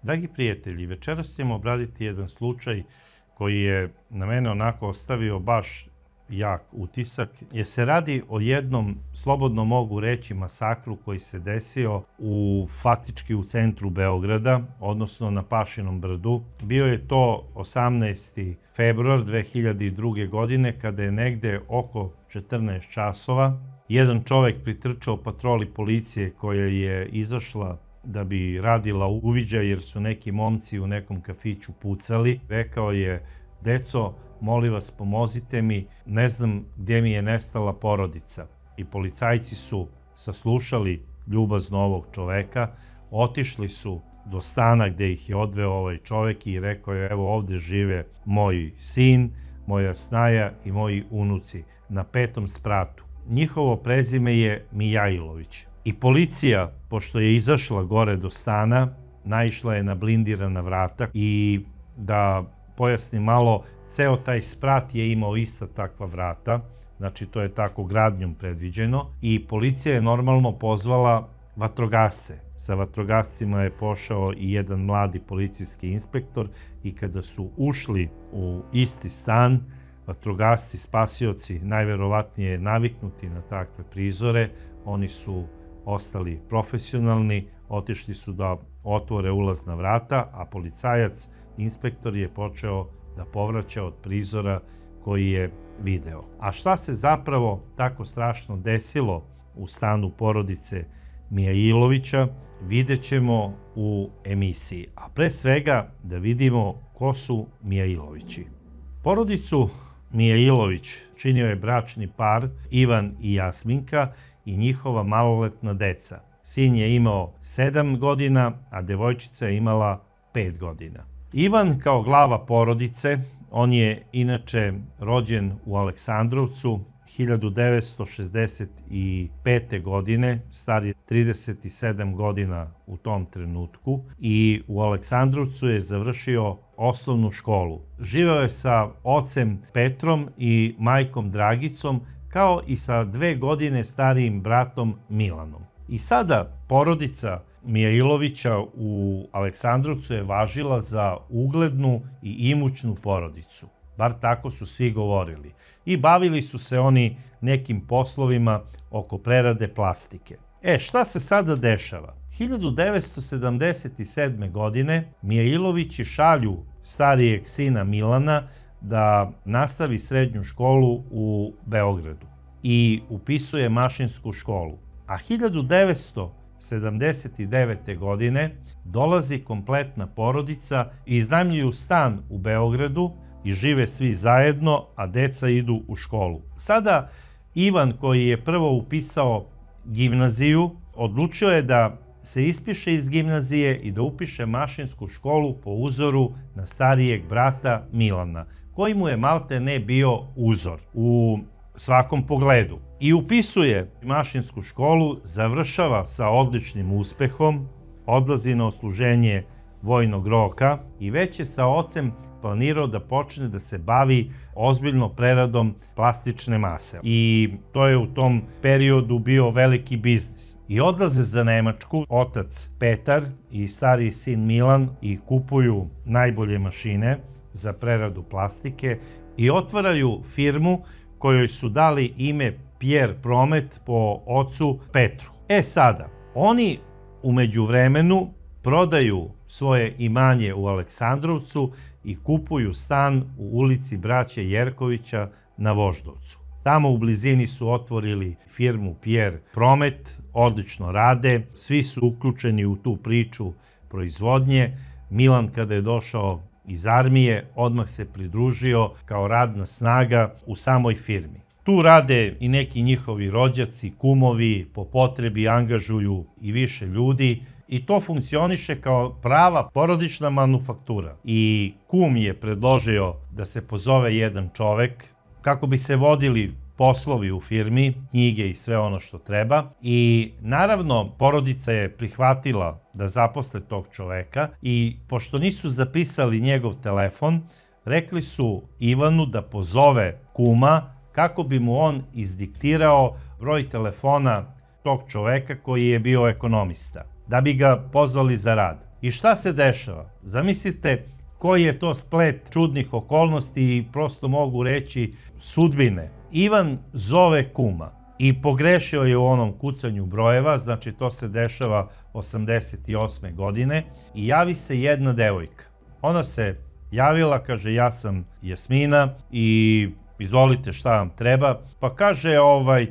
Dragi prijatelji, večeras ćemo obraditi jedan slučaj koji je na mene onako ostavio baš jak utisak, jer se radi o jednom, slobodno mogu reći, masakru koji se desio faktički u centru Beograda, odnosno na Pašinom brdu. Bio je to 18. februar 2002. godine, kada je negde oko 14 časova jedan čovek pritrčao patroli policije koja je izašla da bi radila uviđaj, jer su neki momci u nekom kafiću pucali. Rekao je: deco, molim vas, pomozite mi, ne znam gdje mi je nestala porodica. I policajci su saslušali ljubazno ovog čoveka, otišli su do stana gdje ih je odveo ovaj čovek i rekao je: evo, ovdje žive moj sin, moja snaja i moji unuci na 5. spratu. Njihovo prezime je Mijailović. I policija, pošto je izašla gore do stana, naišla je na blindirana vrata i, da pojasnim malo, ceo taj sprat je imao ista takva vrata, znači to je tako gradnjom predviđeno, i policija je normalno pozvala vatrogasce. Sa vatrogascima je pošao i jedan mladi policijski inspektor i kada su ušli u isti stan, vatrogasci, spasioci, najverovatnije naviknuti na takve prizore, oni su ostali profesionalni, otišli su da otvore ulazna vrata, a policajac, inspektor, je počeo da povraća od prizora koji je video. A šta se zapravo tako strašno desilo u stanu porodice Mijailovića, vidjet ćemo u emisiji. A pre svega da vidimo ko su Mijailovići. Porodicu Mijailović činio je bračni par Ivan i Jasminka i njihova maloletna deca. Sin je imao 7 godina, a devojčica je imala 5 godina. Ivan kao glava porodice, on je inače rođen u Aleksandrovcu 1965. godine, star je 37 godina u tom trenutku, i u Aleksandrovcu je završio osnovnu školu. Živeo je sa ocem Petrom i majkom Dragicom, kao i sa 2 godine starijim bratom Milanom. I sada porodica Mijailovića u Aleksandrovcu je važila za uglednu i imućnu porodicu. Bar tako su svi govorili. I bavili su se oni nekim poslovima oko prerade plastike. Šta se sada dešava? 1977. godine Mijailovići šalju starijeg sina Milana da nastavi srednju školu u Beogradu i upisuje mašinsku školu. A 1979. godine dolazi kompletna porodica i iznajmljuju stan u Beogradu i žive svi zajedno, a deca idu u školu. Sada Ivan, koji je prvo upisao gimnaziju, odlučio je da se ispiše iz gimnazije i da upiše mašinsku školu po uzoru na starijeg brata Milana, koji mu je malte ne bio uzor u svakom pogledu. I upisuje mašinsku školu, završava sa odličnim uspehom, odlazi na odsluženje vojnog roka i već je sa ocem planirao da počne da se bavi ozbiljno preradom plastične mase. I to je u tom periodu bio veliki biznis. I odlaze za Nemačku otac Petar i stariji sin Milan i kupuju najbolje mašine za preradu plastike i otvaraju firmu kojoj su dali ime Pierre Promet po ocu Petru. Sada, oni u međuvremenu prodaju svoje imanje u Aleksandrovcu i kupuju stan u ulici Braće Jerkovića na Voždovcu. Tamo u blizini su otvorili firmu Pierre Promet, odlično rade, svi su uključeni u tu priču proizvodnje. Milan, kada je došao iz armije, odmah se pridružio kao radna snaga u samoj firmi. Tu rade i neki njihovi rođaci, kumovi, po potrebi angažuju i više ljudi i to funkcioniše kao prava porodična manufaktura. I kum je predložio da se pozove jedan čovek kako bi se vodili poslovi u firmi, knjige i sve ono što treba. I naravno, porodica je prihvatila da zaposle tog čoveka i pošto nisu zapisali njegov telefon, rekli su Ivanu da pozove kuma kako bi mu on izdiktirao broj telefona tog čoveka koji je bio ekonomista, da bi ga pozvali za rad. I šta se dešava? Zamislite koji je to splet čudnih okolnosti i prosto mogu reći sudbine. Ivan zove kuma i pogrešio je u onom kucanju brojeva, znači to se dešava 88. godine i javi se jedna devojka. Ona se javila, kaže ja sam Jasmina i izvolite šta vam treba. Pa kaže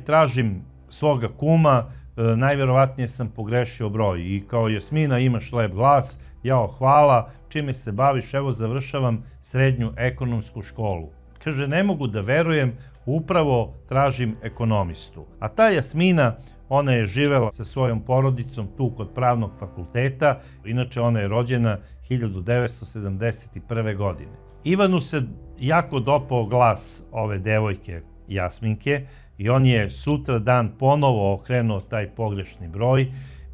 tražim svoga kuma, najvjerovatnije sam pogrešio broj. I kao Jasmina imaš lep glas, jao hvala, čime se baviš, evo završavam srednju ekonomsku školu. Kaže ne mogu da verujem, upravo tražim ekonomistu. A ta Jasmina, ona je živela sa svojom porodicom tu kod pravnog fakulteta, inače ona je rođena 1971. godine. Ivanu se jako dopao glas ove devojke Jasminke i on je sutra dan ponovo okrenuo taj pogrešni broj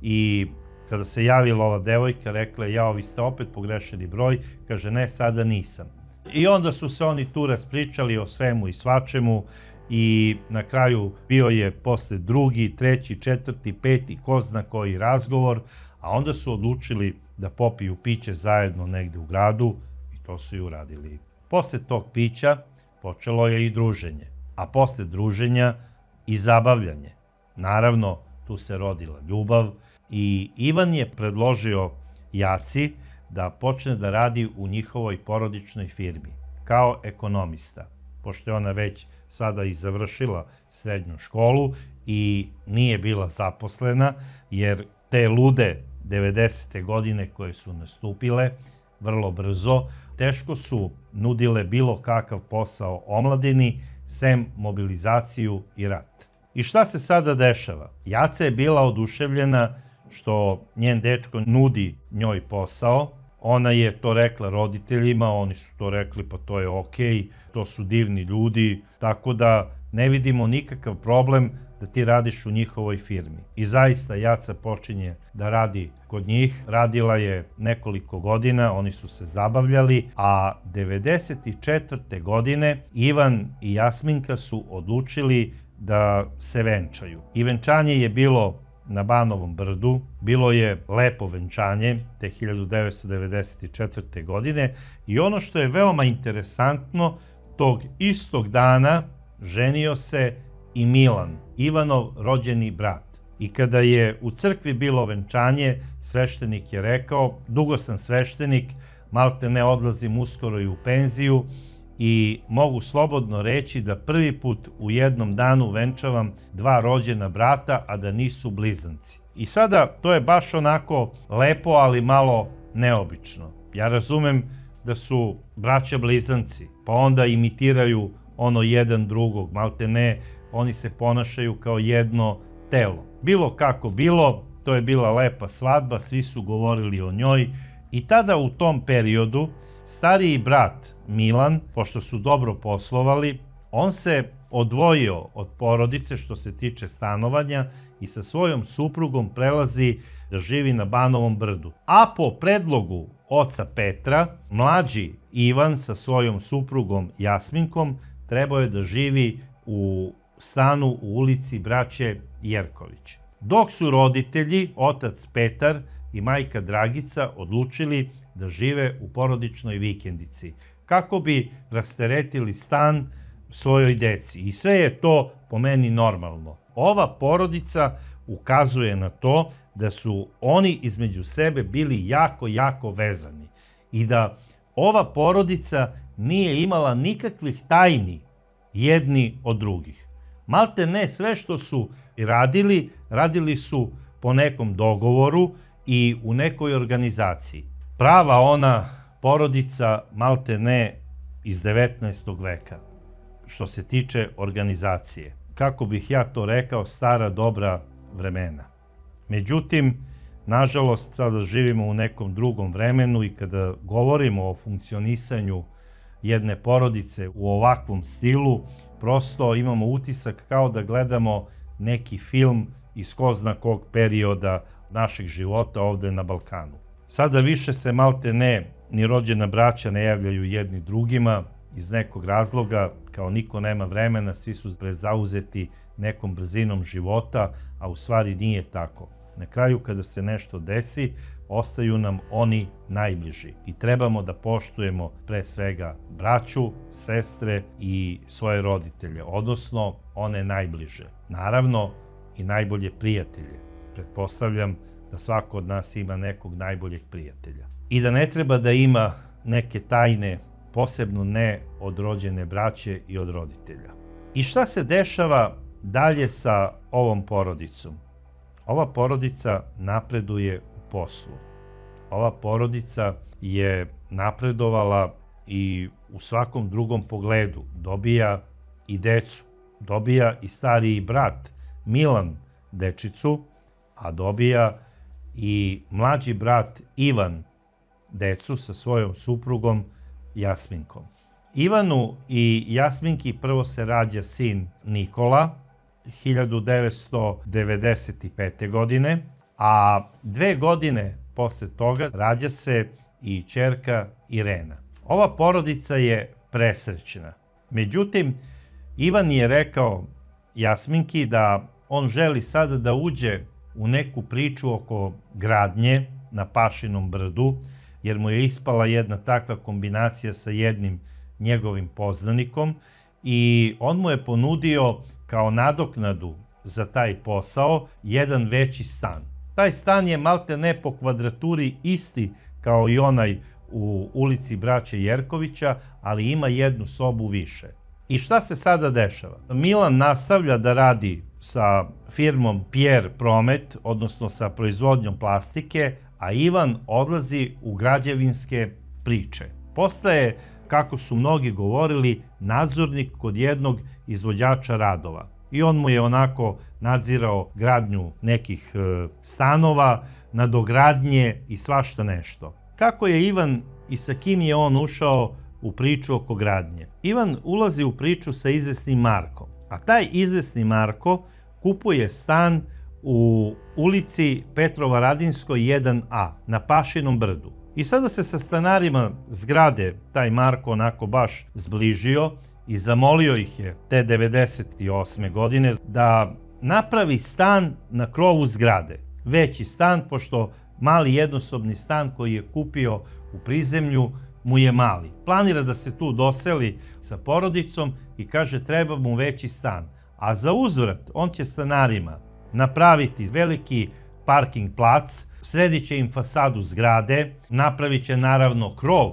i kada se javila ova devojka rekla je jao vi ste opet pogrešili broj, kaže ne sada nisam. I onda su se oni tu raspričali o svemu i svačemu i na kraju bio je posle drugi, treći, četvrti, peti, ko zna koji razgovor, a onda su odlučili da popiju piće zajedno negde u gradu i to su i uradili. Posle tog pića počelo je i druženje, a posle druženja i zabavljanje. Naravno, tu se rodila ljubav i Ivan je predložio Jaci da počne da radi u njihovoj porodičnoj firmi kao ekonomista, pošto je ona već sada i završila srednju školu i nije bila zaposlena, jer te lude 90. godine koje su nastupile vrlo brzo, teško su nudile bilo kakav posao omladini, sem mobilizaciju i rat. I šta se sada dešava? Jaca je bila oduševljena što njen dečko nudi njoj posao. Ona je to rekla roditeljima, oni su to rekli pa to je okej, to su divni ljudi, tako da ne vidimo nikakav problem da ti radiš u njihovoj firmi. I zaista Jaca počinje da radi kod njih, radila je nekoliko godina, oni su se zabavljali, a 94. godine Ivan i Jasminka su odlučili da se venčaju. I venčanje je bilo na Banovom brdu, bilo je lepo venčanje te 1994. godine i ono što je veoma interesantno, tog istog dana ženio se i Milan, Ivanov rođeni brat. I kada je u crkvi bilo venčanje, sveštenik je rekao, dugo sam sveštenik, malte ne odlazim uskoro i u penziju i mogu slobodno reći da prvi put u jednom danu venčavam dva rođena brata, a da nisu blizanci. I sada to je baš onako lepo, ali malo neobično. Ja razumem da su braća blizanci, pa onda imitiraju ono jedan drugog, malte ne, oni se ponašaju kao jedno telo. Bilo kako bilo, to je bila lepa svadba, svi su govorili o njoj i tada u tom periodu stariji brat Milan, pošto su dobro poslovali, on se odvojio od porodice što se tiče stanovanja i sa svojom suprugom prelazi da živi na Banovom brdu. A po predlogu oca Petra, mlađi Ivan sa svojom suprugom Jasminkom trebao je da živi u stanu u ulici braće Jerković. Dok su roditelji, otac Petar i majka Dragica odlučili da žive u porodičnoj vikendici, kako bi rasteretili stan svojoj deci. I sve je to po meni normalno. Ova porodica ukazuje na to da su oni između sebe bili jako, jako vezani i da ova porodica nije imala nikakvih tajni jedni od drugih. Malte ne sve što su radili, radili su po nekom dogovoru i u nekoj organizaciji. Prava ona porodica malte ne iz 19. veka, što se tiče organizacije. Kako bih ja to rekao, stara dobra vremena. Međutim, nažalost, sada živimo u nekom drugom vremenu i kada govorimo o funkcionisanju jedne porodice u ovakvom stilu, prosto imamo utisak kao da gledamo neki film iz ko zna kog perioda našeg života ovde na Balkanu. Sada više se malte ne ni rođena braća ne javljaju jedni drugima iz nekog razloga, kao niko nema vremena, svi su prezauzeti nekom brzinom života, a u stvari nije tako. Na kraju, kada se nešto desi, ostaju nam oni najbliži i trebamo da poštujemo pre svega braću, sestre i svoje roditelje, odnosno one najbliže. Naravno i najbolje prijatelje. Pretpostavljam da svako od nas ima nekog najboljeg prijatelja. I da ne treba da ima neke tajne, posebno ne od rođene braće i od roditelja. I šta se dešava dalje sa ovom porodicom? Ova porodica napreduje u poslu. Ova porodica je napredovala i u svakom drugom pogledu. Dobija i decu, dobija i stariji brat Milan dečicu, a dobija i mlađi brat Ivan decu sa svojom suprugom Jasminkom. Ivanu i Jasminki prvo se rađa sin Nikola 1995. godine, a 2 godine posle toga rađa se i ćerka Irena. Ova porodica je presrećna. Međutim, Ivan je rekao Jasminki da on želi sada da uđe u neku priču oko gradnje na Pašinom brdu, jer mu je ispala jedna takva kombinacija sa jednim njegovim poznanikom i on mu je ponudio kao nadoknadu za taj posao jedan veći stan. Taj stan je malte ne po kvadraturi isti kao i onaj u ulici Braće Jerkovića, ali ima jednu sobu više. I šta se sada dešava? Milan nastavlja da radi sa firmom Pierre Promet, odnosno sa proizvodnjom plastike, a Ivan odlazi u građevinske priče. Postaje, kako su mnogi govorili, nadzornik kod jednog izvođača radova. I on mu je onako nadzirao gradnju nekih stanova, nadogradnje i svašta nešto. Kako je Ivan i sa kim je on ušao u priču oko gradnje? Ivan ulazi u priču sa izvesnim Markom, a taj izvesni Marko kupuje stan u ulici Petrova Radinskoj 1A na Pašinom brdu. I sada se sa stanarima zgrade taj Marko onako baš zbližio i zamolio ih je te 98. godine da napravi stan na krovu zgrade. Veći stan, pošto mali jednosobni stan koji je kupio u prizemlju mu je mali. Planira da se tu doseli sa porodicom i kaže treba mu veći stan. A za uzvrat on će stanarima napraviti veliki parking plac, sredit će im fasadu zgrade, napravit će naravno krov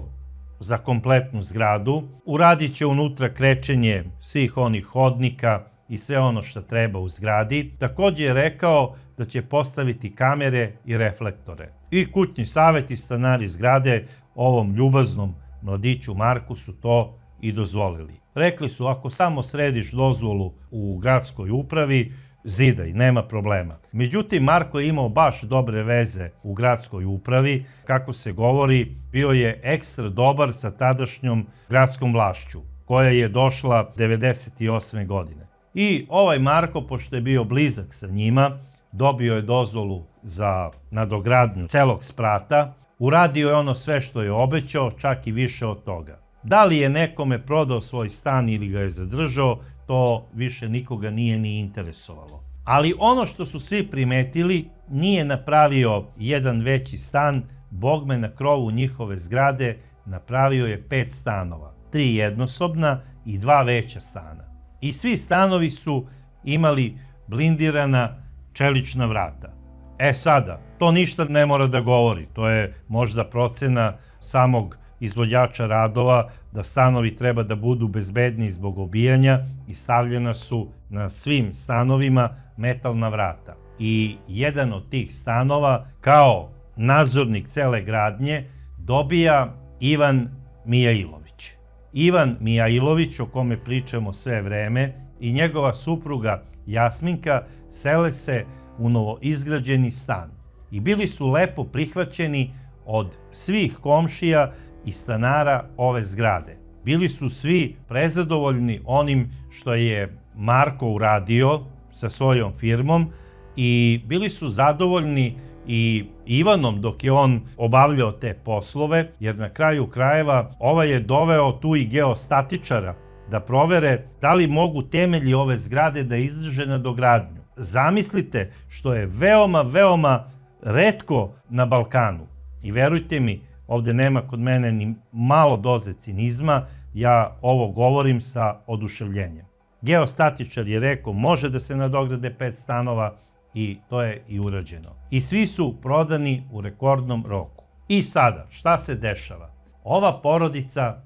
za kompletnu zgradu, uradit će unutra krečenje svih onih hodnika i sve ono što treba u zgradi. Također je rekao da će postaviti kamere i reflektore. I kućni savjet i stanari zgrade ovom ljubaznom mladiću Marku su to i dozvolili. Rekli su, ako samo središ dozvolu u gradskoj upravi, zidaj, nema problema. Međutim, Marko je imao baš dobre veze u gradskoj upravi. Kako se govori, bio je ekstra dobar sa tadašnjom gradskom vlašću, koja je došla 98. godine. I ovaj Marko, pošto je bio blizak sa njima, dobio je dozvolu za nadogradnju celog sprata, uradio je ono sve što je obećao, čak i više od toga. Da li je nekome prodao svoj stan ili ga je zadržao, to više nikoga nije ni interesovalo. Ali ono što su svi primetili, nije napravio jedan veći stan, bogme na krovu njihove zgrade napravio je 5 stanova, 3 jednosobna i 2 veća stana. I svi stanovi su imali blindirana čelična vrata. E sada, to ništa ne mora da govori, to je možda procena samog izvođača radova da stanovi treba da budu bezbedni zbog obijanja i stavljena su na svim stanovima metalna vrata. I jedan od tih stanova, kao nadzornik cele gradnje, dobija Ivan Mijailović. Ivan Mijailović, o kome pričamo sve vreme, i njegova supruga Jasminka sele se u novoizgrađeni stan. I bili su lepo prihvaćeni od svih komšija i stanara ove zgrade. Bili su svi prezadovoljni onim što je Marko uradio sa svojom firmom i bili su zadovoljni i Ivanom dok je on obavljao te poslove, jer na kraju krajeva ovaj je doveo tu i geostatičara da provere da li mogu temelji ove zgrade da izdrže nadogradnju. zamislite, što je veoma, veoma retko na Balkanu. I verujte mi, ovde nema kod mene ni malo doze cinizma, ja ovo govorim sa oduševljenjem. Geostatičar je rekao, može da se nadograde 5 stanova i to je i urađeno. I svi su prodani u rekordnom roku. I sada, šta se dešava? Ova porodica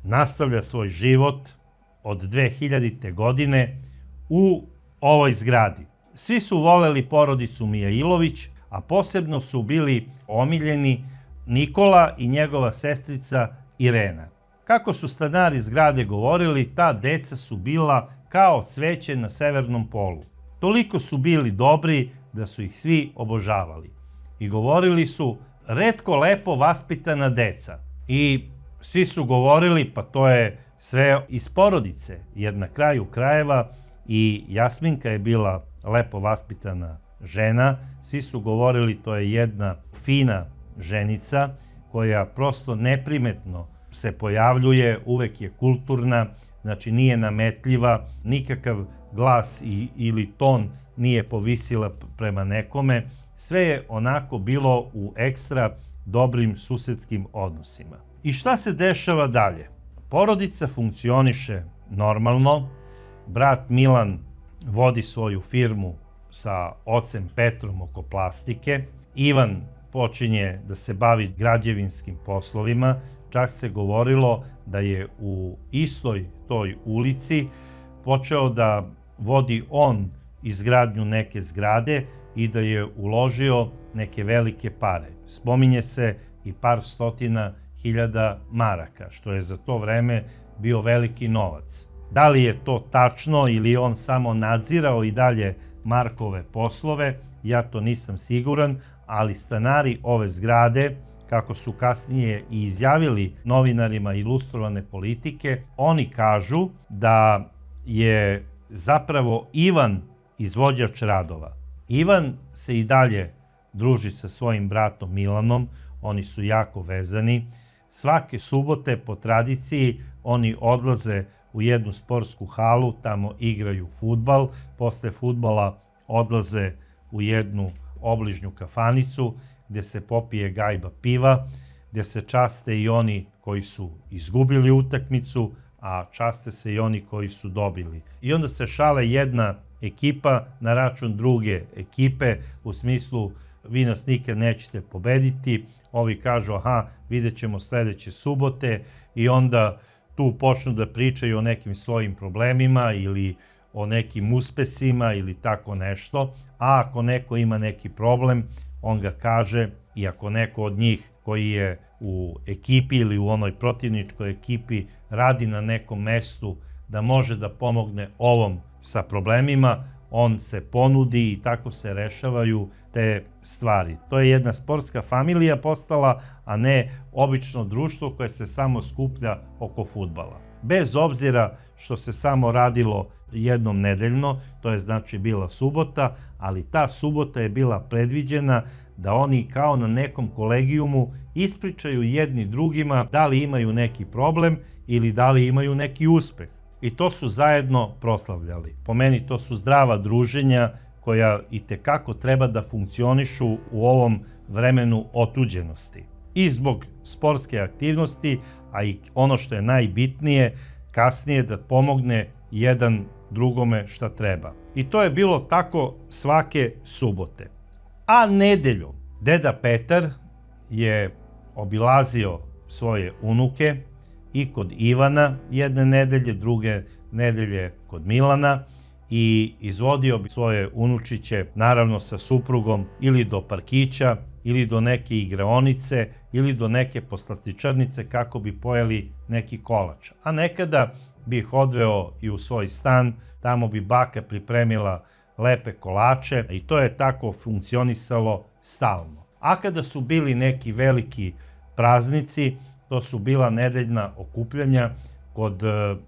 nastavlja svoj život od 2000. godine u ovoj zgradi. Svi su voleli porodicu Mijailović, a posebno su bili omiljeni Nikola i njegova sestrica Irena. Kako su stanari zgrade govorili, ta deca su bila kao cveće na severnom polu. Toliko su bili dobri da su ih svi obožavali. I govorili su, retko lepo vaspitana deca. I svi su govorili, pa to je sve iz porodice, jer na kraju krajeva i Jasminka je bila lepo vaspitana žena. Svi su govorili, to je jedna fina ženica koja prosto neprimetno se pojavljuje, uvek je kulturna, znači nije nametljiva, nikakav glas ili ton nije povisila prema nekome, sve je onako bilo u ekstra dobrim susedskim odnosima. I šta se dešava dalje? Porodica funkcioniše normalno, brat Milan vodi svoju firmu sa ocem Petrom oko plastike, Ivan počinje da se bavi građevinskim poslovima, čak se govorilo da je u istoj toj ulici počeo da vodi on izgradnju neke zgrade i da je uložio neke velike pare. Spominje se i par stotina hiljada maraka, što je za to vreme bio veliki novac. Da li je to tačno ili on samo nadzirao i dalje Markove poslove, ja to nisam siguran, ali stanari ove zgrade, kako su kasnije i izjavili novinarima Ilustrovane politike, oni kažu da je zapravo Ivan izvođač radova. Ivan se i dalje druži sa svojim bratom Milanom, oni su jako vezani. Svake subote po tradiciji oni odlaze u jednu sportsku halu, tamo igraju fudbal, posle fudbala odlaze u jednu obližnju kafanicu gde se popije gajba piva, gde se časte i oni koji su izgubili utakmicu, a časte se i oni koji su dobili. I onda se šale jedna ekipa na račun druge ekipe, u smislu vi nas nikad nećete pobediti, ovi kažu aha, vidjet ćemo sledeće subote i onda tu počnu da pričaju o nekim svojim problemima ili o nekim uspesima ili tako nešto, a ako neko ima neki problem, on ga kaže i ako neko od njih koji je u ekipi ili u onoj protivničkoj ekipi radi na nekom mestu da može da pomogne ovom sa problemima, on se ponudi i tako se rešavaju te stvari. To je jedna sportska familija postala, a ne obično društvo koje se samo skuplja oko fudbala. Bez obzira što se samo radilo jednom nedeljno, to je znači bila subota, ali ta subota je bila predviđena da oni kao na nekom kolegijumu ispričaju jedni drugima da li imaju neki problem ili da li imaju neki uspeh. I to su zajedno proslavljali. Po meni to su zdrava druženja koja itekako treba da funkcionišu u ovom vremenu otuđenosti. I zbog sportske aktivnosti, a i ono što je najbitnije, kasnije da pomogne jedan drugome šta treba. I to je bilo tako svake subote. A nedeljom deda Petar je obilazio svoje unuke i kod Ivana jedne nedelje, druge nedelje kod Milana i izvodio bi svoje unučiće, naravno sa suprugom, ili do parkića, ili do neke igraonice, ili do neke poslastičarnice kako bi pojeli neki kolač. A nekada bi ih odveo i u svoj stan, tamo bi baka pripremila lepe kolače i to je tako funkcionisalo stalno. A kada su bili neki veliki praznici, to su bila nedeljna okupljanja kod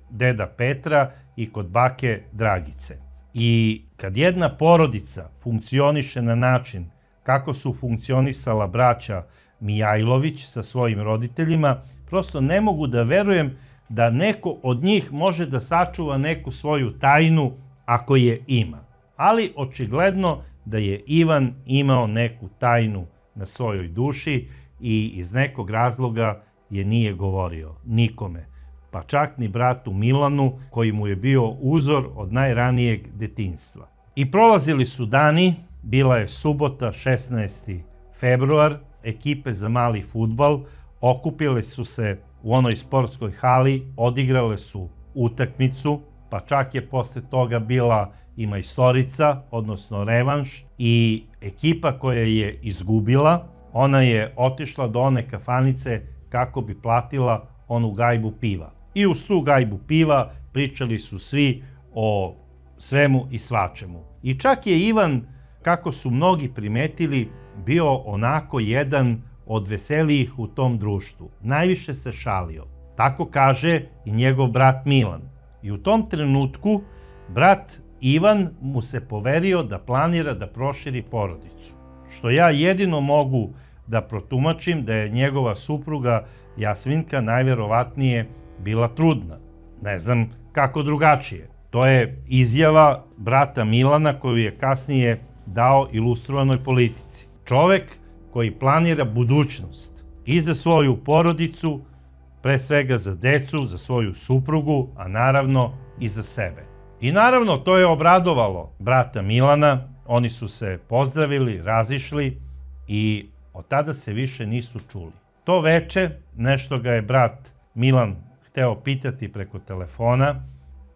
deda Petra i kod bake Dragice. I kad jedna porodica funkcioniše na način kako su funkcionisala braća Mijailović sa svojim roditeljima, prosto ne mogu da verujem da neko od njih može da sačuva neku svoju tajnu ako je ima. ali očigledno da je Ivan imao neku tajnu na svojoj duši i iz nekog razloga je nije govorio nikome, pa čak ni bratu Milanu koji mu je bio uzor od najranijeg detinjstva. I prolazili su dani, bila je subota 16. februar, ekipe za mali fudbal okupile su se u onoj sportskoj hali, odigrale su utakmicu, pa čak je posle toga bila i majstorica, odnosno revanš, i ekipa koja je izgubila, ona je otišla do one kafanice kako bi platila onu gajbu piva. I uz tu gajbu piva pričali su svi o svemu i svačemu. I čak je Ivan, kako su mnogi primetili, bio onako jedan od veselijih u tom društvu. Najviše se šalio. Tako kaže i njegov brat Milan. I u tom trenutku brat Ivan mu se poverio da planira da proširi porodicu. Što ja jedino mogu da protumačim da je njegova supruga Jasminka najverovatnije bila trudna. Ne znam kako drugačije. To je izjava brata Milana koju je kasnije dao Ilustrovanoj politici. Čovek koji planira budućnost i za svoju porodicu, pre svega za decu, za svoju suprugu, a naravno i za sebe. I naravno to je obradovalo brata Milana, oni su se pozdravili, razišli i od tada se više nisu čuli. To veče nešto ga je brat Milan hteo pitati preko telefona,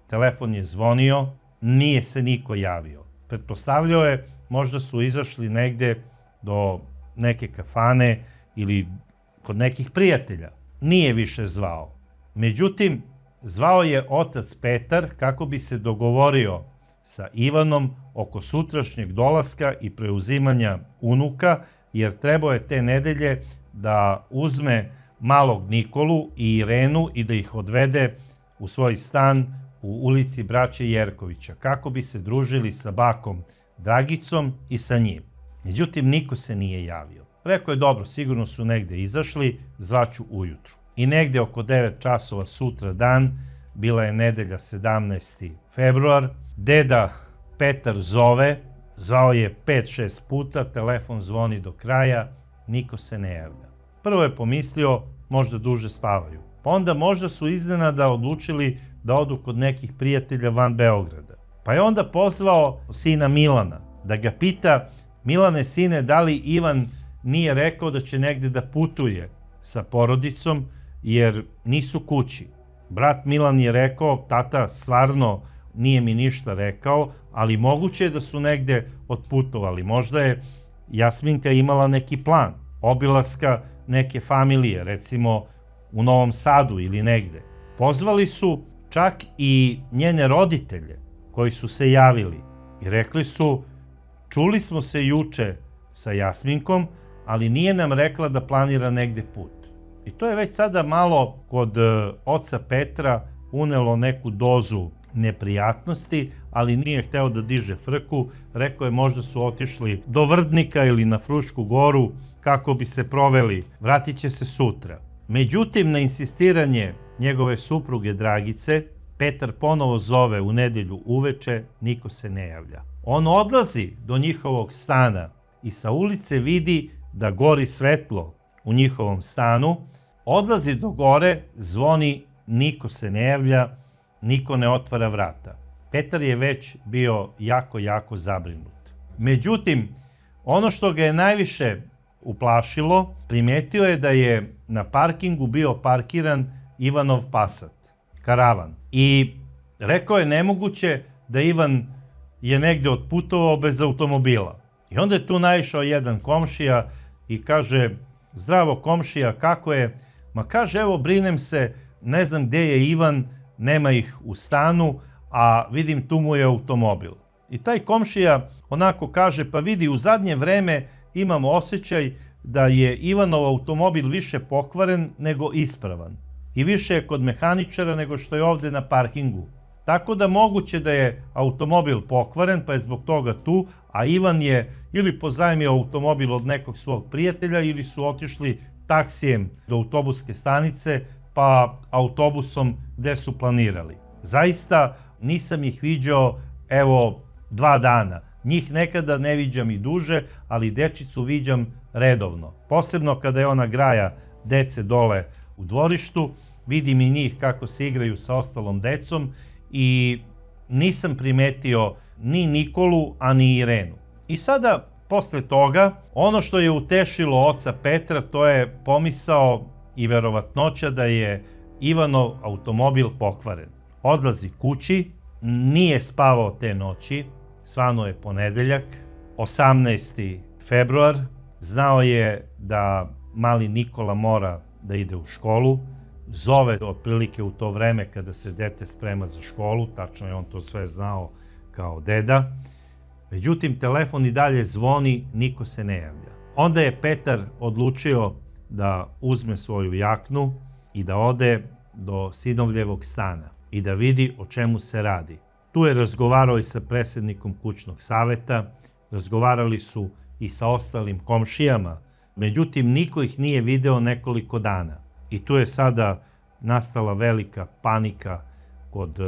telefon je zvonio, nije se niko javio. Pretpostavljao je možda su izašli negde do neke kafane ili kod nekih prijatelja. Nije više zvao. Međutim, zvao je otac Petar kako bi se dogovorio sa Ivanom oko sutrašnjeg dolaska i preuzimanja unuka, jer trebao je te nedelje da uzme malog Nikolu i Irenu i da ih odvede u svoj stan u ulici Braće Jerkovića, kako bi se družili sa bakom Dragicom i sa njim. Međutim, niko se nije javio. Rekao je, dobro, sigurno su negde izašli, zvaću ujutru. I negde oko 9 časova sutra dan, bila je nedelja 17. februar, deda Petar zove, zvao je 5-6 puta, telefon zvoni do kraja, niko se ne javlja. Prvo je pomislio, možda duže spavaju. Pa onda možda su iznenada odlučili da odu kod nekih prijatelja van Beograda. Pa je onda pozvao sina Milana, da ga pita, Milane, sine, da li Ivan nije rekao da će negde da putuje sa porodicom, jer nisu kući. Brat Milan je rekao, tata, stvarno nije mi ništa rekao, ali moguće je da su negde otputovali. Možda je Jasminka imala neki plan, obilaska neke familije, recimo u Novom Sadu ili negde. Pozvali su čak i njene roditelje koji su se javili i rekli su, čuli smo se juče sa Jasminkom, ali nije nam rekla da planira negde put. I to je već sada malo kod oca Petra unelo neku dozu neprijatnosti, ali nije hteo da diže frku, rekao je možda su otišli do Vrdnika ili na Frušku goru kako bi se proveli, vratit će se sutra. Međutim, na insistiranje njegove supruge Dragice, Petar ponovo zove u nedelju uveče, niko se ne javlja. On odlazi do njihovog stana i sa ulice vidi da gori svetlo u njihovom stanu, odlazi do gore, zvoni, niko se ne javlja, niko ne otvara vrata. Petar je već bio jako zabrinut. Međutim, ono što ga je najviše uplašilo, primetio je da je na parkingu bio parkiran Ivanov Passat, karavan. I rekao je nemoguće da Ivan je negde otputovao bez automobila. I onda je tu naišao jedan komšija i kaže, zdravo komšija, kako je? Ma kaže, evo brinem se, ne znam gde je Ivan, nema ih u stanu, a vidim tu mu je automobil. I taj komšija onako kaže, pa vidi, u zadnje vreme imam osjećaj da je Ivanov automobil više pokvaren nego ispravan. I više je kod mehaničara nego što je ovde na parkingu. Tako da moguće da je automobil pokvaren, pa je zbog toga tu, a Ivan je ili pozajmio automobil od nekog svog prijatelja ili su otišli taksijem do autobuske stanice, pa autobusom gde su planirali. Zaista nisam ih viđao, evo, 2 dana. Njih nekada ne viđam i duže, ali dečicu viđam redovno. Posebno kada je ona graja dece dole u dvorištu, vidim i njih kako se igraju sa ostalom decom i nisam primetio ni Nikolu, a ni Irenu. I sada, posle toga, ono što je utešilo oca Petra, to je pomisao i verovatnoća da je Ivanov automobil pokvaren. Odlazi kući, nije spavao te noći, svano je ponedeljak, 18. februar, znao je da mali Nikola mora da ide u školu, zove otprilike u to vreme kada se dete sprema za školu, tačno je on to sve znao kao deda. Međutim, telefon i dalje zvoni, niko se ne javlja. Onda je Petar odlučio da uzme svoju jaknu i da ode do sinovljevog stana i da vidi o čemu se radi. Tu je razgovarao i sa predsjednikom kućnog saveta, razgovarali su i sa ostalim komšijama, međutim niko ih nije video nekoliko dana. I tu je sada nastala velika panika kod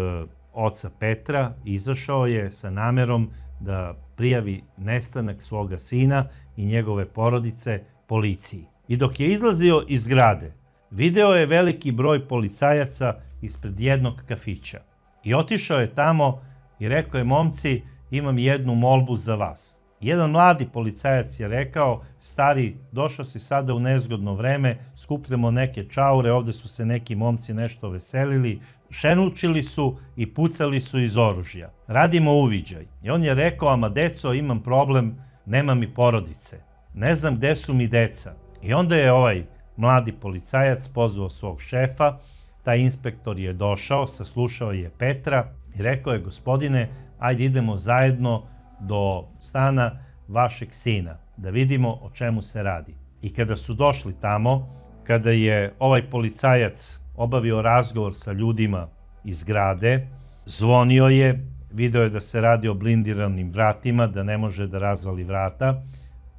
oca Petra, izašao je sa namerom da prijavi nestanak svoga sina i njegove porodice policiji. I dok je izlazio iz zgrade, video je veliki broj policajaca ispred jednog kafića. I otišao je tamo i rekao je: momci, imam jednu molbu za vas. Jedan mladi policajac je rekao: stari, došao si sada u nezgodno vreme, skupljamo neke čaure, ovde su se neki momci nešto veselili, šenučili su i pucali su iz oružja. Radimo uviđaj. I on je rekao: ama deco, imam problem, nema mi porodice. Ne znam gde su mi deca. I onda je ovaj mladi policajac pozvao svog šefa, taj inspektor je došao, saslušao je Petra i rekao je: gospodine, ajde idemo zajedno do stana vašeg sina, da vidimo o čemu se radi. I kada su došli tamo, kada je ovaj policajac obavio razgovor sa ljudima iz zgrade, zvonio je, video je da se radi o blindiranim vratima, da ne može da razvali vrata,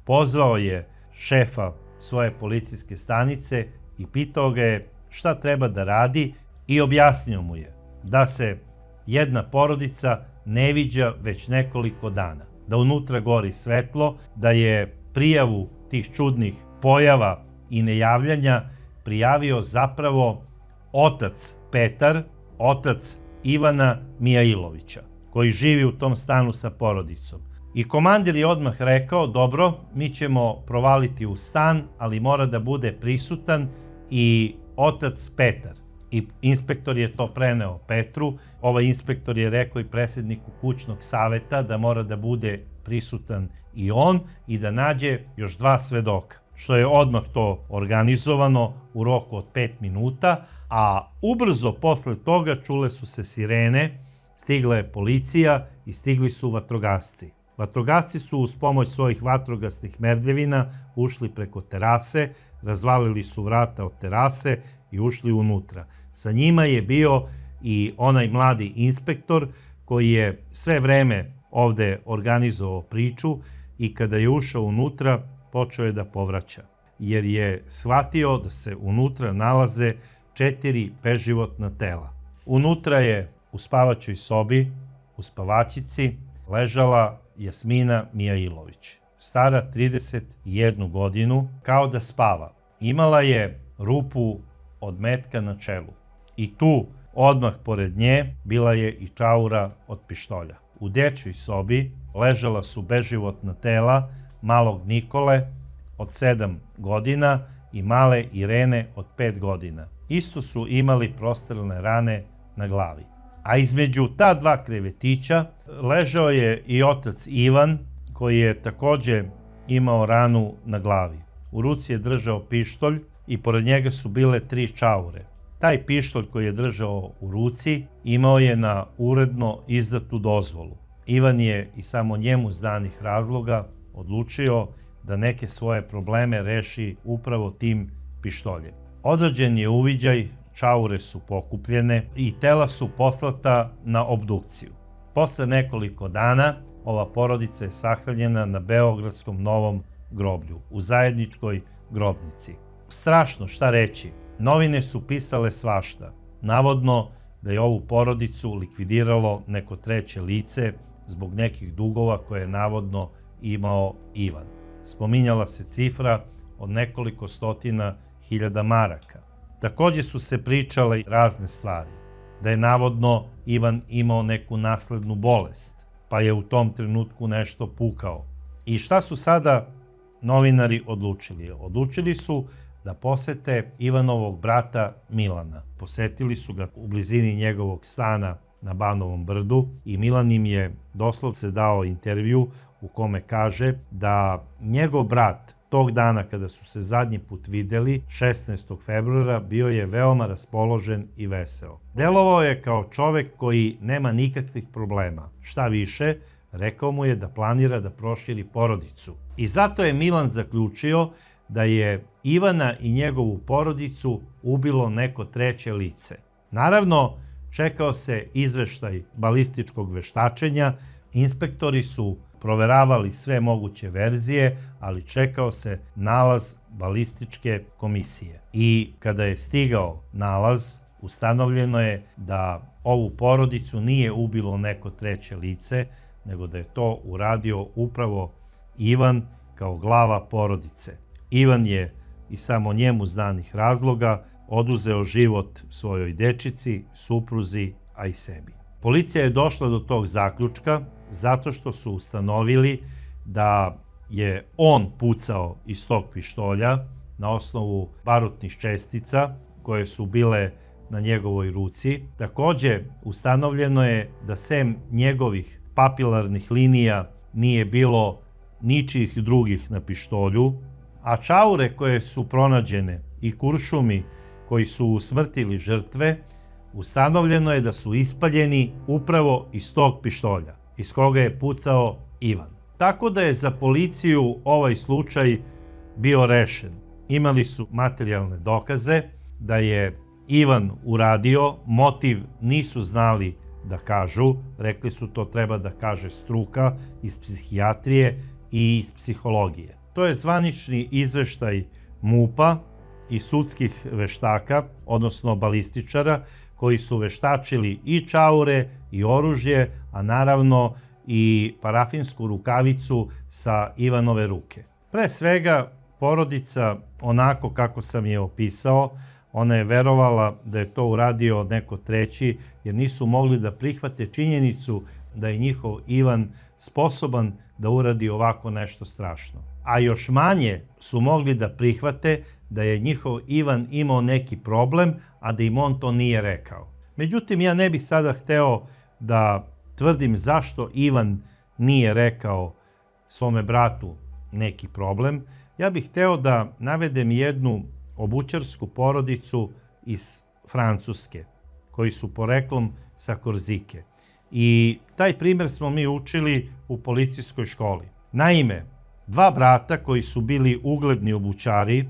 pozvao je šefa svoje policijske stanice i pitao ga je šta treba da radi i objasnio mu je da se jedna porodica ne viđa već nekoliko dana, da unutra gori svetlo, da je prijavu tih čudnih pojava i nejavljanja prijavio zapravo otac Petar, otac Ivana Mijailovića, koji živi u tom stanu sa porodicom. I komandir je odmah rekao: dobro, mi ćemo provaliti u stan, ali mora da bude prisutan i otac Petar. I inspektor je to preneo Petru. Ovaj inspektor je rekao i predsjedniku kućnog saveta da mora da bude prisutan i on i da nađe još 2 svedoka, što je odmah to organizovano u roku od 5 minuta, a ubrzo posle toga čule su se sirene, stigla je policija i stigli su vatrogasci. Vatrogasci su uz pomoć svojih vatrogasnih merdevina ušli preko terase, razvalili su vrata od terase i ušli unutra. Sa njima je bio i onaj mladi inspektor koji je sve vreme ovde organizovao priču i kada je ušao unutra počeo je da povraća, jer je shvatio da se unutra nalaze 4 beživotna tela. Unutra je u spavaćoj sobi, u spavačici, ležala Jasmina Mijailović, stara 31 godinu, kao da spava. Imala je rupu od metka na čelu i tu, odmah pored nje, bila je i čaura od pištolja. U dečjoj sobi ležala su beživotna tela malog Nikole od 7 godina i male Irene od 5 godina. Isto su imali prostrelne rane na glavi. A između ta 2 krevetića ležao je i otac Ivan, koji je takođe imao ranu na glavi. U ruci je držao pištolj i pored njega su bile 3 čaure. Taj pištolj koji je držao u ruci imao je na uredno izdatu dozvolu. Ivan je iz samo njemu znanih razloga odlučio da neke svoje probleme reši upravo tim pištoljem. Odrađen je uviđaj, čaure su pokupljene i tela su poslata na obdukciju. Posle nekoliko dana ova porodica je sahranjena na Beogradskom Novom groblju, u zajedničkoj grobnici. Strašno, šta reći, novine su pisale svašta. Navodno da je ovu porodicu likvidiralo neko treće lice zbog nekih dugova koje je navodno imao Ivan. Spominjala se cifra od nekoliko stotina hiljada maraka. Takođe su se pričale razne stvari, da je navodno Ivan imao neku naslednu bolest, pa je u tom trenutku nešto pukao. I šta su sada novinari odlučili? Odlučili su da posete Ivanovog brata Milana. Posetili su ga u blizini njegovog stana na Banovom brdu i Milan im je doslovce dao intervju u kome kaže da njegov brat tog dana kada su se zadnji put videli, 16. februara, bio je veoma raspoložen i veseo. Delovao je kao čovek koji nema nikakvih problema. Šta više, rekao mu je da planira da proširi porodicu. I zato je Milan zaključio da je Ivana i njegovu porodicu ubilo neko treće lice. Naravno, čekao se izveštaj balističkog veštačenja, inspektori su proveravali sve moguće verzije, ali čekao se nalaz balističke komisije. I kada je stigao nalaz, ustanovljeno je da ovu porodicu nije ubilo neko treće lice, nego da je to uradio upravo Ivan kao glava porodice. Ivan je iz samo njemu znanih razloga oduzeo život svojoj dečici, supruzi, a i sebi. Policija je došla do tog zaključka zato što su ustanovili da je on pucao iz tog pištolja na osnovu barutnih čestica koje su bile na njegovoj ruci. Takođe, ustanovljeno je da sem njegovih papilarnih linija nije bilo ničijih drugih na pištolju, a čaure koje su pronađene i kuršumi koji su usmrtili žrtve, ustanovljeno je da su ispaljeni upravo iz tog pištolja, iz koga je pucao Ivan. Tako da je za policiju ovaj slučaj bio rešen. Imali su materijalne dokaze da je Ivan uradio, motiv nisu znali da kažu, rekli su to treba da kaže struka iz psihijatrije i iz psihologije. To je zvanični izveštaj MUP-a i sudskih veštaka, odnosno balističara, koji su veštačili i čaure i oružje, a naravno i parafinsku rukavicu sa Ivanove ruke. Pre svega, porodica, onako kako sam je opisao, ona je verovala da je to uradio neko treći, jer nisu mogli da prihvate činjenicu da je njihov Ivan sposoban da uradi ovako nešto strašno. A još manje su mogli da prihvate da je njihov Ivan imao neki problem, a da im on to nije rekao. Međutim, ja ne bih sada hteo da tvrdim zašto Ivan nije rekao svome bratu neki problem. Ja bih hteo da navedem jednu obućarsku porodicu iz Francuske, koji su poreklom sa Korzike. I taj primer smo mi učili u policijskoj školi. Naime, dva brata koji su bili ugledni obućari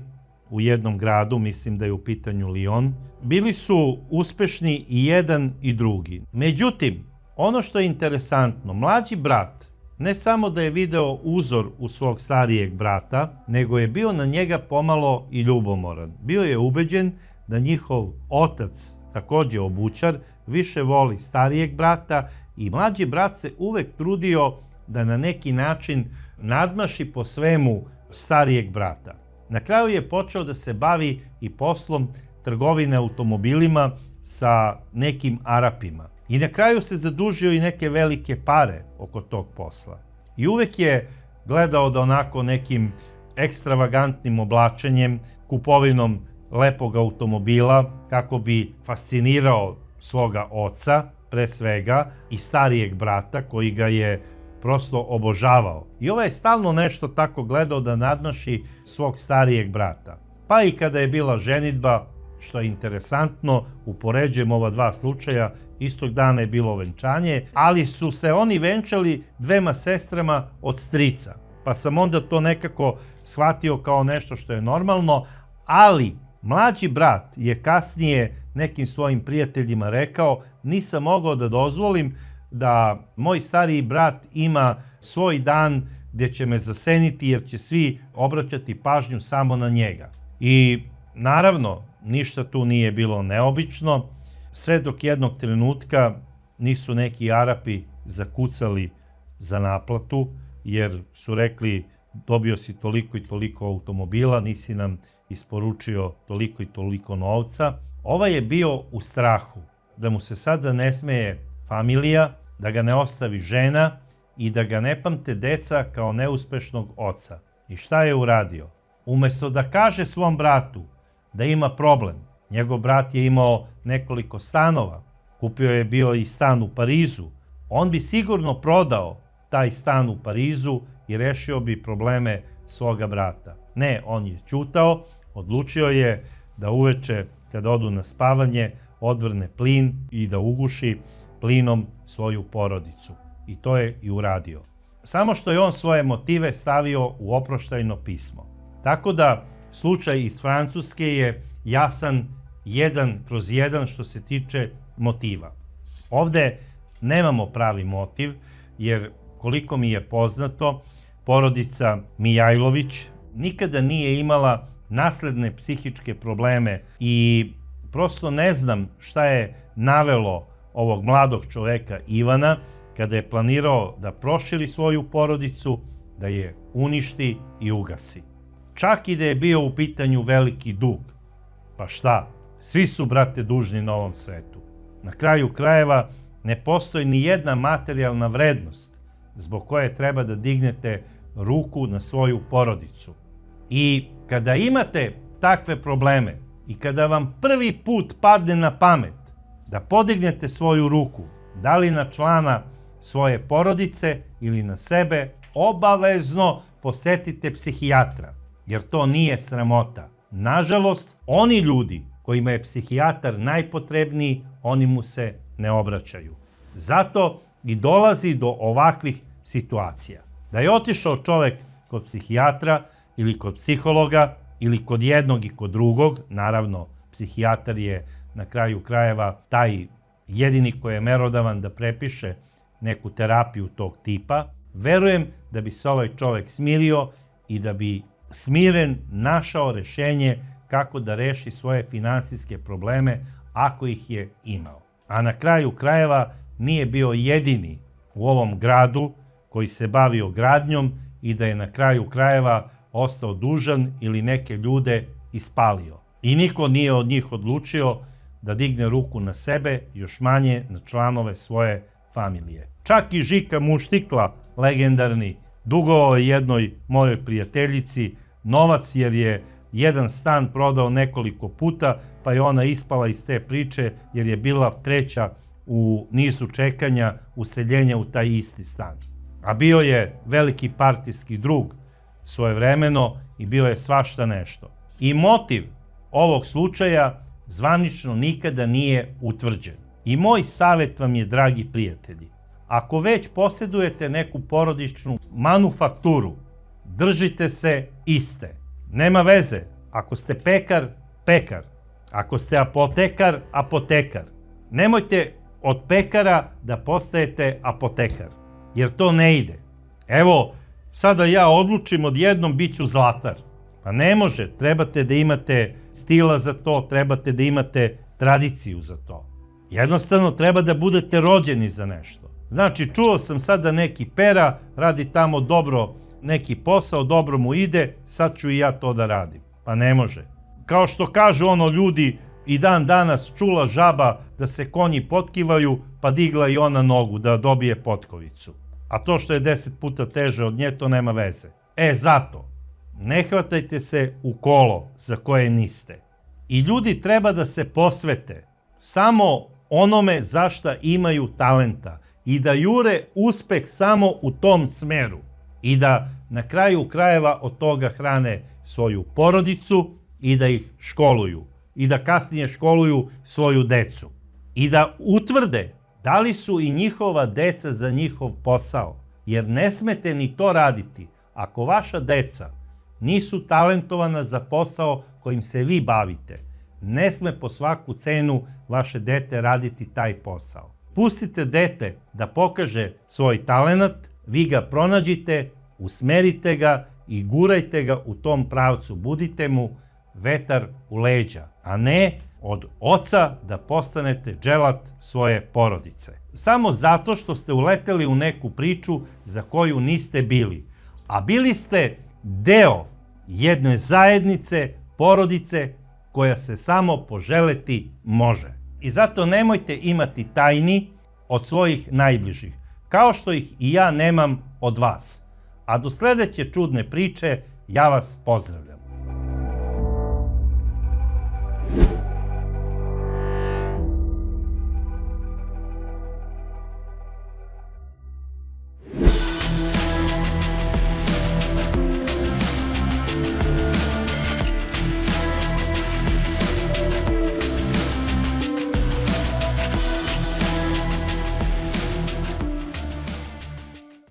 u jednom gradu, mislim da je u pitanju Lyon, bili su uspešni i jedan i drugi. Međutim, ono što je interesantno, mlađi brat ne samo da je video uzor u svog starijeg brata, nego je bio na njega pomalo i ljubomoran. Bio je ubeđen da njihov otac, takođe obućar, više voli starijeg brata i mlađi brat se uvek trudio da na neki način nadmaši po svemu starijeg brata. Na kraju je počeo da se bavi i poslom trgovine automobilima sa nekim Arapima. I na kraju se zadužio i neke velike pare oko tog posla. I uvek je gledao da onako nekim ekstravagantnim oblačenjem, kupovinom lepog automobila, kako bi fascinirao svoga oca, pre svega, i starijeg brata koji ga je prosto obožavao. I ovaj je stalno nešto tako gledao da nadmaši svog starijeg brata. Pa i kada je bila ženidba, što je interesantno, upoređujem ova dva slučaja, istog dana je bilo venčanje, ali su se oni venčali dvema sestrama od strica. Pa sam onda to nekako shvatio kao nešto što je normalno, ali mlađi brat je kasnije nekim svojim prijateljima rekao: nisam mogao da dozvolim da moj stariji brat ima svoj dan gdje će me zaseniti jer će svi obraćati pažnju samo na njega. I naravno, ništa tu nije bilo neobično, sve dok jednog trenutka nisu neki Arapi zakucali za naplatu, jer su rekli dobio si toliko i toliko automobila, nisi nam isporučio toliko i toliko novca. Ovaj je bio u strahu da mu se sada ne smeje familija, da ga ne ostavi žena i da ga ne pamte deca kao neuspešnog oca. I šta je uradio? Umesto da kaže svom bratu da ima problem, njegov brat je imao nekoliko stanova, kupio je bio i stan u Parizu, on bi sigurno prodao taj stan u Parizu i rešio bi probleme svoga brata. Ne, on je ćutao, odlučio je da uveče kada odu na spavanje odvrne plin i da uguši plinom svoju porodicu. I to je i uradio. Samo što je on svoje motive stavio u oproštajno pismo. Tako da slučaj iz Francuske je jasan 1/1 što se tiče motiva. Ovde nemamo pravi motiv, jer koliko mi je poznato, porodica Mijajlović nikada nije imala nasledne psihičke probleme i prosto ne znam šta je navelo ovog mladog čoveka Ivana kada je planirao da proširi svoju porodicu, da je uništi i ugasi. Čak i da je bio u pitanju veliki dug. Pa šta? Svi su, brate, dužni na ovom svetu. Na kraju krajeva ne postoji ni jedna materijalna vrednost zbog koje treba da dignete ruku na svoju porodicu. I kada imate takve probleme i kada vam prvi put padne na pamet da podignete svoju ruku, da li na člana svoje porodice ili na sebe, obavezno posetite psihijatra, jer to nije sramota. Nažalost, oni ljudi kojima je psihijatar najpotrebniji, oni mu se ne obraćaju. Zato i dolazi do ovakvih situacija. Da je otišao čovek kod psihijatra ili kod psihologa ili kod jednog i kod drugog, naravno, psihijatar je na kraju krajeva taj jedini koji je merodavan da prepiše neku terapiju tog tipa, verujem da bi se ovaj čovek smirio i da bi smiren našao rešenje kako da reši svoje finansijske probleme ako ih je imao. A na kraju krajeva nije bio jedini u ovom gradu koji se bavio gradnjom i da je na kraju krajeva ostao dužan ili neke ljude ispalio. I niko nije od njih odlučio da digne ruku na sebe, još manje na članove svoje familije. Čak i Žika Muštikla, legendarni, dugovao je jednoj mojoj prijateljici novac jer je jedan stan prodao nekoliko puta, pa je ona ispala iz te priče jer je bila treća u nizu čekanja useljenja u taj isti stan. A bio je veliki partijski drug svojevremeno i bio je svašta nešto. I motiv ovog slučaja zvanično nikada nije utvrđen. I moj savjet vam je, dragi prijatelji, ako već posjedujete neku porodičnu manufakturu, držite se iste. Nema veze, ako ste pekar, pekar. Ako ste apotekar, apotekar. Nemojte od pekara da postajete apotekar, jer to ne ide. Evo, sada ja odlučim odjednom bit ću zlatar. Pa ne može, trebate da imate stila za to, trebate da imate tradiciju za to. Jednostavno treba da budete rođeni za nešto. Znači, čuo sam sada neki pera, radi tamo dobro neki posao, dobro mu ide, sad ću i ja to da radim. Pa ne može. Kao što kažu ljudi, i dan danas čula žaba da se konji potkivaju, pa digla i ona nogu da dobije potkovicu. A to što je 10 puta teže od nje, to nema veze. Zato, ne hvatajte se u kolo za koje niste. I ljudi treba da se posvete samo onome za šta imaju talenta i da jure uspeh samo u tom smeru i da na kraju krajeva od toga hrane svoju porodicu i da ih školuju i da kasnije školuju svoju decu i da utvrde da li su i njihova deca za njihov posao, jer ne smete ni to raditi ako vaša deca nisu talentovana za posao kojim se vi bavite. Ne sme po svaku cenu vaše dete raditi taj posao. Pustite dete da pokaže svoj talenat, vi ga pronađite, usmerite ga i gurajte ga u tom pravcu. Budite mu vetar u leđa, a ne od oca da postanete dželat svoje porodice. Samo zato što ste uleteli u neku priču za koju niste bili. A bili ste deo jedne zajednice, porodice, koja se samo poželeti može. I zato nemojte imati tajni od svojih najbližih, kao što ih i ja nemam od vas. A do sledeće čudne priče, ja vas pozdravljam.